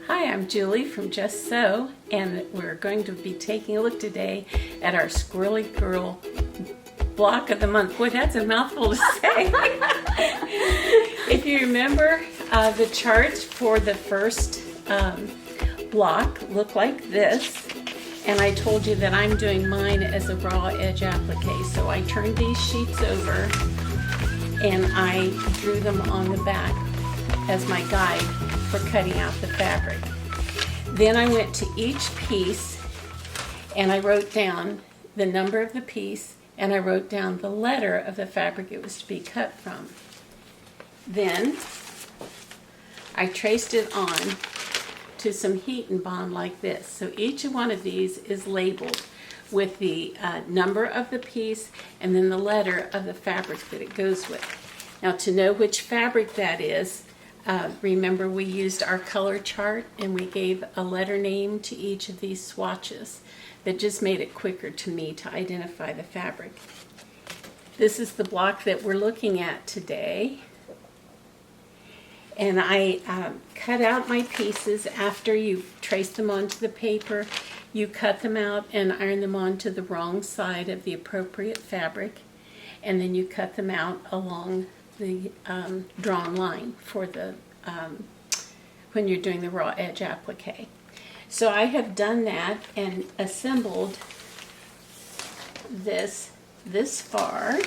Hi, I'm Julie from Just Sew, and we're going to be taking a look today at our Squirrelly Girl block of the month. Boy, that's a mouthful to say. If you remember, the charts for the first block look like this, and I told you that I'm doing mine as a raw edge applique. So I turned these sheets over and I drew them on the back as my guide for cutting out the fabric. Then I went to each piece and I wrote down the number of the piece and I wrote down the letter of the fabric it was to be cut from. Then I traced it on to some heat and bond like this. So each one of these is labeled with the number of the piece and then the letter of the fabric that it goes with. Now, to know which fabric that is, remember we used our color chart and we gave a letter name to each of these swatches. That just made it quicker to me to identify the fabric. This is the block that we're looking at today. And I cut out my pieces after you trace them onto the paper. You cut them out and iron them onto the wrong side of the appropriate fabric. And then you cut them out along the drawn line for the when you're doing the raw edge applique. So I have done that and assembled this far.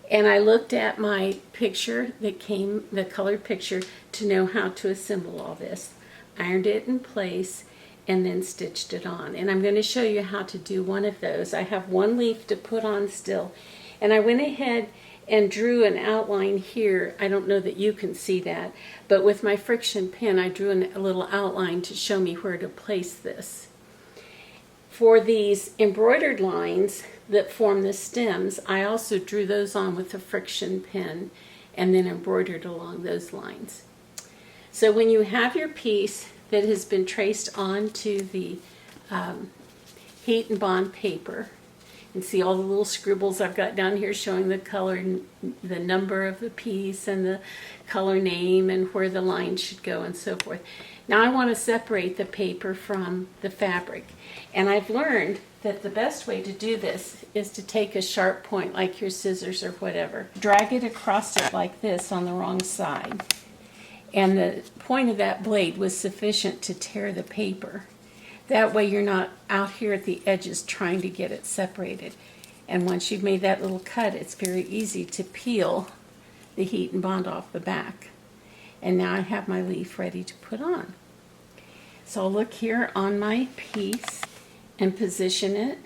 And I looked at my picture that came, the colored picture, to know how to assemble all this. Ironed it in place and then stitched it on. And I'm going to show you how to do one of those. I have one leaf to put on still. And I went ahead and drew an outline here. I don't know that you can see that, but with my friction pen I drew a little outline to show me where to place this. For these embroidered lines that form the stems, I also drew those on with a friction pen and then embroidered along those lines. So when you have your piece that has been traced onto the heat and bond paper, and see all the little scribbles I've got down here showing the color and the number of the piece and the color name and where the line should go and so forth. Now I want to separate the paper from the fabric, and I've learned that the best way to do this is to take a sharp point like your scissors or whatever, drag it across it like this on the wrong side, and the point of that blade was sufficient to tear the paper. That way you're not out here at the edges trying to get it separated. And once you've made that little cut, it's very easy to peel the heat and bond off the back. And now I have my leaf ready to put on. So I'll look here on my piece and position it.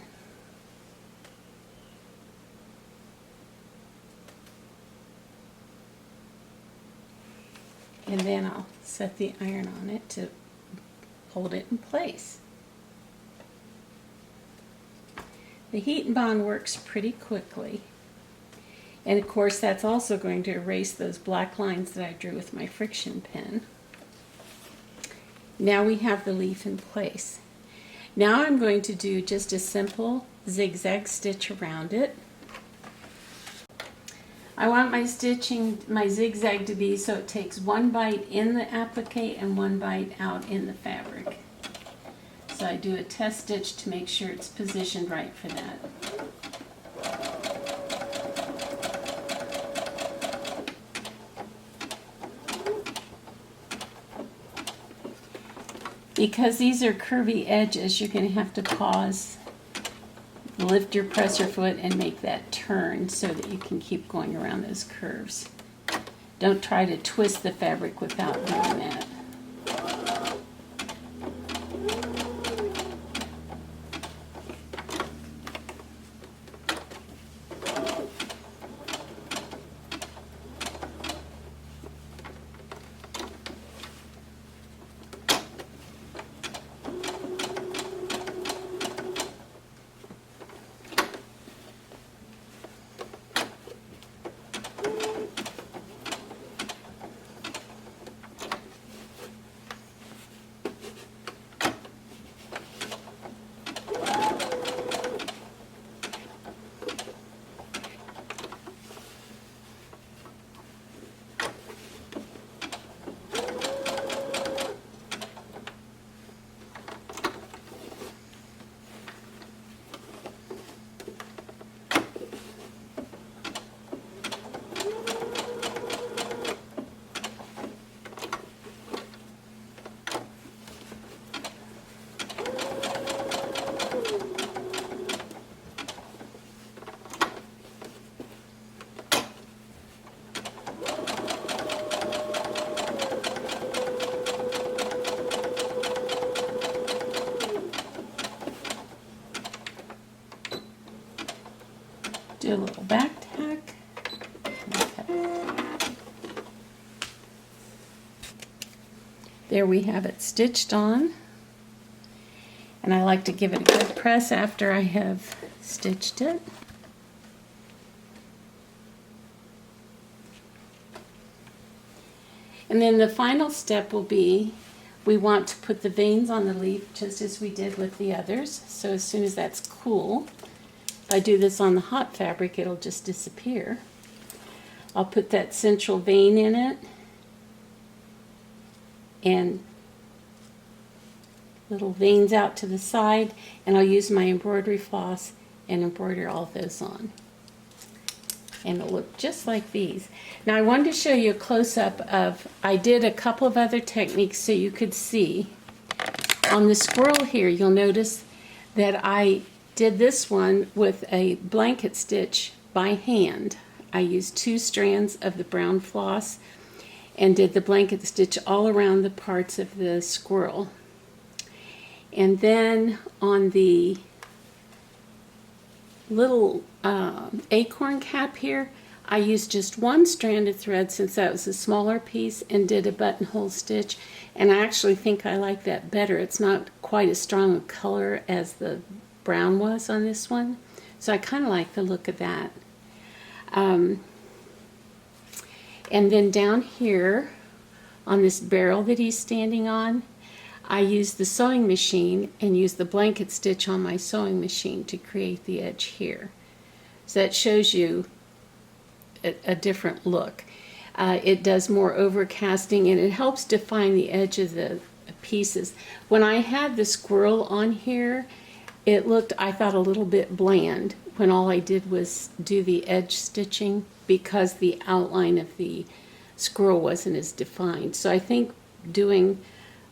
And then I'll set the iron on it to hold it in place. The heat and bond works pretty quickly. And of course that's also going to erase those black lines that I drew with my friction pen. Now we have the leaf in place. Now I'm going to do just a simple zigzag stitch around it. I want my stitching, my zigzag to be so it takes one bite in the applique and one bite out in the fabric. So I do a test stitch to make sure it's positioned right for that. Because these are curvy edges, you're going to have to pause, lift your presser foot and make that turn so that you can keep going around those curves. Don't try to twist the fabric without doing that. There we have it stitched on. And I like to give it a good press after I have stitched it. And then the final step will be, we want to put the veins on the leaf just as we did with the others. So as soon as that's cool, if I do this on the hot fabric, it'll just disappear. I'll put that central vein in it and little veins out to the side, and I'll use my embroidery floss and embroider all those on. And it'll look just like these. Now I wanted to show you a close-up of, I did a couple of other techniques so you could see. On the squirrel here, you'll notice that I did this one with a blanket stitch by hand. I used 2 strands of the brown floss and did the blanket stitch all around the parts of the squirrel. And then on the little acorn cap here, I used just 1 strand of thread since that was a smaller piece and did a buttonhole stitch, and I actually think I like that better. It's not quite as strong a color as the brown was on this one, so I kind of like the look of that. And then down here on this barrel that he's standing on, I used the sewing machine and used the blanket stitch on my sewing machine to create the edge here. So that shows you a different look. It does more overcasting and it helps define the edge of the pieces. When I had the squirrel on here, it looked, I thought, a little bit bland when all I did was do the edge stitching because the outline of the squirrel wasn't as defined. So I think doing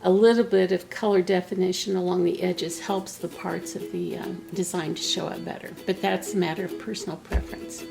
a little bit of color definition along the edges helps the parts of the design to show up better. But that's a matter of personal preference.